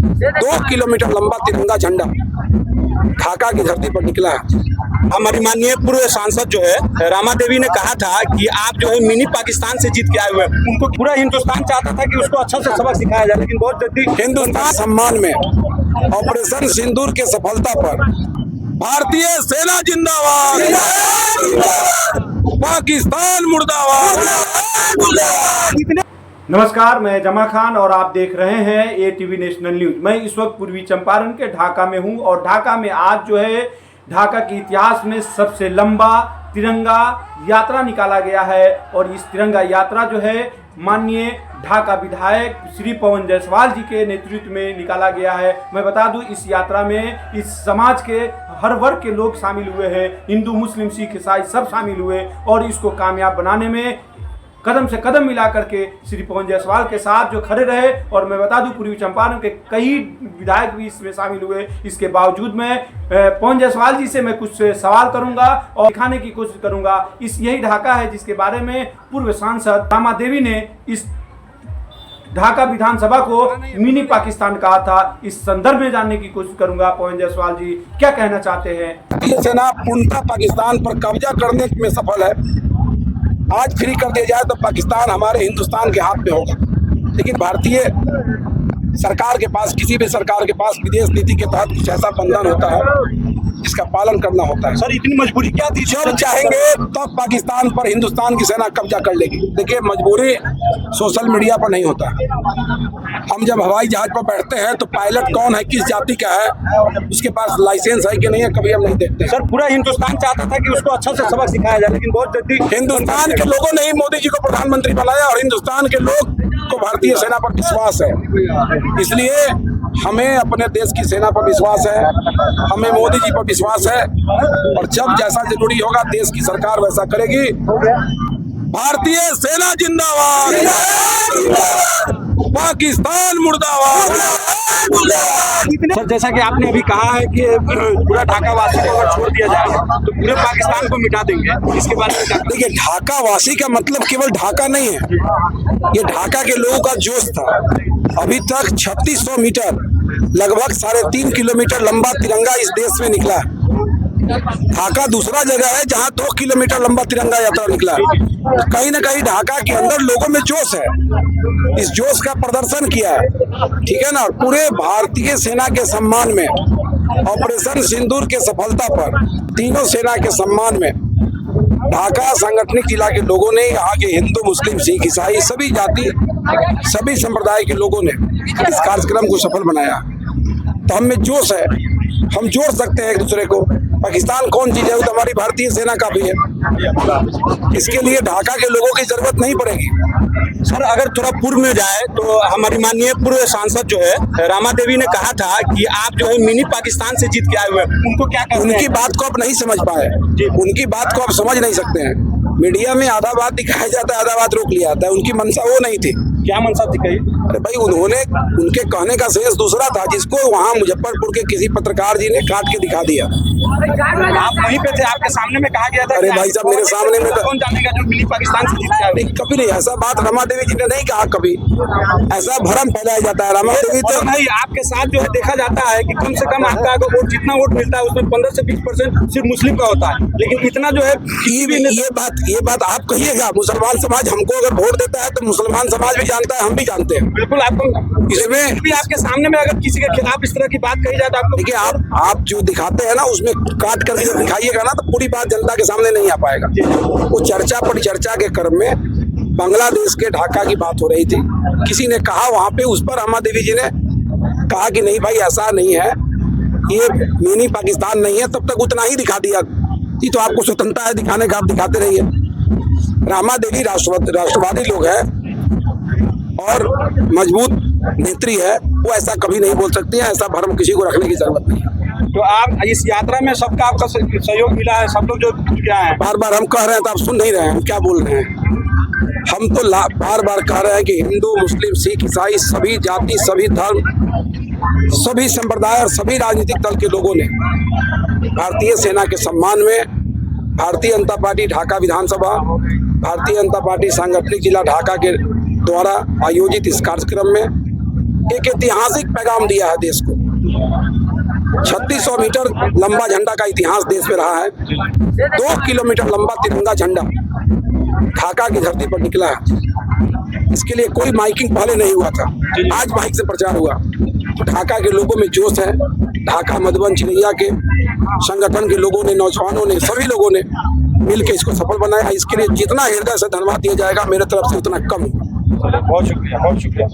2 kilometre लंबा तिरंगा झंडा ढाका की धरती पर निकला है। हमारी माननीय पूर्व सांसद जो है रामा देवी ने कहा था कि आप जो है मिनी पाकिस्तान से जीत के आए हुए हैं। उनको पूरा हिंदुस्तान चाहता था कि उसको अच्छा से सबक सिखाया जाए, लेकिन बहुत जल्दी हिंदुस्तान सम्मान में ऑपरेशन सिंदूर के सफलता पर भारतीय सेना जिंदाबाद, पाकिस्तान मुर्दाबाद। नमस्कार, मैं जमा खान और आप देख रहे हैं एटीवी नेशनल न्यूज। मैं इस वक्त पूर्वी चंपारण के ढाका में हूं और ढाका में आज जो है ढाका के इतिहास में सबसे लंबा तिरंगा यात्रा निकाला गया है और इस तिरंगा यात्रा जो है माननीय ढाका विधायक श्री पवन जायसवाल जी के नेतृत्व में निकाला गया है। मैं बता दूं, इस यात्रा में इस समाज के हर वर्ग के लोग शामिल हुए हैं, हिंदू मुस्लिम सिख ईसाई सब शामिल हुए और इसको कामयाब बनाने में कदम से कदम मिला करके श्री पवन जायसवाल के साथ जो खड़े रहे। और मैं बता दूं, पूर्वी चंपारण के कई विधायक भी इसमें शामिल हुए। इसके बावजूद मैं पवन जायसवाल जी से मैं कुछ सवाल करूंगा और दिखाने की कोशिश करूंगा। यही ढाका है जिसके बारे में पूर्व सांसद रामा देवी ने इस ढाका विधानसभा को मिनी पाकिस्तान कहा था। इस संदर्भ में जानने की कोशिश करूंगा पवन जायसवाल जी क्या कहना चाहते हैं। भारतीय सेना पूर्णतः पाकिस्तान पर कब्जा करने में सफल है। आज फ्री कर दिया जाए तो पाकिस्तान हमारे हिंदुस्तान के हाथ में होगा, लेकिन भारतीय सरकार के पास, किसी भी सरकार के पास विदेश नीति के तहत कुछ ऐसा बंधन होता है जिसका पालन करना होता है। सर, इतनी मजबूरी क्या थी? जब चाहेंगे तब पाकिस्तान पर हिंदुस्तान की सेना कब्जा कर लेगी। देखिए, मजबूरी सोशल मीडिया पर नहीं होता। हम जब हवाई जहाज पर बैठते हैं तो पायलट कौन है, किस जाति का है, उसके पास लाइसेंस है कि नहीं है, कभी हम नहीं देखते। सर, पूरा हिंदुस्तान चाहता था कि उसको अच्छा से सबक सिखाया जाए, लेकिन बहुत जल्दी हिंदुस्तान के लोगों ने ही मोदी जी को प्रधानमंत्री बनाया और हिंदुस्तान के लोग को भारतीय सेना पर विश्वास है। इसलिए हमें अपने देश की सेना पर विश्वास है, हमें मोदी जी पर विश्वास है और जब जैसा जरूरी होगा देश की सरकार वैसा करेगी। भारतीय सेना जिंदाबाद, पाकिस्तान मुर्दाबाद। सर, जैसा कि आपने अभी कहा है कि पूरा ढाका वासी को अगर छोड़ दिया जाए तो पूरे पाकिस्तान को मिटा देंगे, इसके बारे में क्या? देखिए, ढाका वासी का मतलब केवल ढाका नहीं है, ये ढाका के लोगों का जोश था। अभी तक 3600 मीटर, लगभग 3.5 किलोमीटर लंबा तिरंगा इस देश में निकला है। ढाका दूसरा जगह है जहां 2 किलोमीटर लंबा तिरंगा यात्रा निकला है। कहीं ना कहीं ढाका के अंदर लोगों में जोश है, इस जोश का प्रदर्शन किया है, ठीक है ना। और पूरे भारतीय सेना के सम्मान में ऑपरेशन सिंदूर के सफलता पर तीनों सेना के सम्मान में ढाका सांगठनिक जिला के लोगों ने, यहाँ के हिंदू मुस्लिम सिख ईसाई सभी जाति सभी संप्रदाय के लोगों ने इस कार्यक्रम को सफल बनाया। तो हम में जोश है, हम जोड़ सकते हैं एक दूसरे को। पाकिस्तान कौन चीज है, वो तो हमारी भारतीय सेना का भी है। इसके लिए ढाका के लोगों की जरूरत नहीं पड़ेगी। सर, अगर थोड़ा पूर्व में जाए तो हमारी माननीय पूर्व सांसद जो है रामा देवी ने कहा था कि आप जो है मिनी पाकिस्तान से जीत के आए हुए हैं। उनको क्या कहना है? उनकी बात को आप नहीं समझ पाए, उनकी बात को आप समझ नहीं सकते हैं। मीडिया में आधा बात दिखाया जाता है, आधा बात रोक लिया जाता है। उनकी मंशा वो नहीं थी। क्या मंशा थी कही? अरे भाई, उन्होंने, उनके कहने का सेंस दूसरा था, जिसको वहाँ मुजफ्फरपुर के किसी पत्रकार जी ने काट के दिखा दिया। आप वहीं पे थे, आपके सामने में कहा गया था। अरे भाई साहब, मेरे सामने में कौन जानेगा जो मिनी पाकिस्तान से जीत के आए हुए? कभी नहीं, ऐसा बात रमा देवी जी ने नहीं कहा। कभी ऐसा भ्रम फैलाया जाता है। रमा देवी तो नहीं, आपके साथ जो है देखा जाता है कि कम से कम आपका अगर वोट, जितना वोट मिलता है उसमें 15 से 20% सिर्फ मुस्लिम का होता है, लेकिन इतना जो है ये बात आप कहिएगा। मुसलमान समाज हमको अगर वोट देता है तो मुसलमान समाज भी जानता है, हम भी जानते हैं। बिल्कुल, आपको इसमें भी आपके सामने में अगर किसी के खिलाफ इस तरह की बात कही जाए तो आपको, देखिए, आप जो दिखाते हैं ना, उसमें काट करके जब दिखाइएगा ना तो पूरी बात जनता के सामने नहीं आ पाएगा। वो चर्चा परिचर्चा के क्रम में बांग्लादेश के ढाका की बात हो रही थी। किसी ने कहा वहां पे, उस पर रमा देवी जी ने कहा कि नहीं भाई, ऐसा नहीं है, ये मिनी पाकिस्तान नहीं है। तब तक उतना ही दिखा दिया। ये तो आपको स्वतंत्रता है दिखाने का, आप दिखाते रहिए। रमा देवी राष्ट्रवादी लोग हैं और मजबूत नेत्री है, वो ऐसा कभी नहीं बोल सकती है। ऐसा भ्रम किसी को रखने की जरूरत नहीं है। तो आप इस यात्रा में सबका आपका सहयोग मिला है, सब लोग जो क्या है? बार बार हम कह रहे हैं तो आप सुन नहीं रहे हैं, हम क्या बोल रहे हैं। हम तो बार बार कह रहे हैं कि हिंदू मुस्लिम सिख ईसाई सभी जाति सभी धर्म सभी संप्रदाय और सभी राजनीतिक दल के लोगों ने भारतीय सेना के सम्मान में भारतीय जनता पार्टी ढाका विधानसभा, भारतीय जनता पार्टी सांगठनिक जिला ढाका के द्वारा आयोजित इस कार्यक्रम में एक ऐतिहासिक पैगाम दिया है देश को। 3600 मीटर लंबा झंडा का इतिहास देश में रहा है। 2 किलोमीटर लंबा तिरंगा झंडा ढाका की धरती पर निकला है। इसके लिए कोई माइकिंग पहले नहीं हुआ था, आज माइक से प्रचार हुआ। ढाका के लोगों में जोश है। ढाका मधुबन चिरैया के संगठन के लोगों ने, नौजवानों ने, सभी लोगों ने मिलकर इसको सफल बनाया। इसके लिए जितना हृदय से धन्यवाद दिया जाएगा मेरे तरफ से उतना कम है। बहुत शुक्रिया, बहुत शुक्रिया।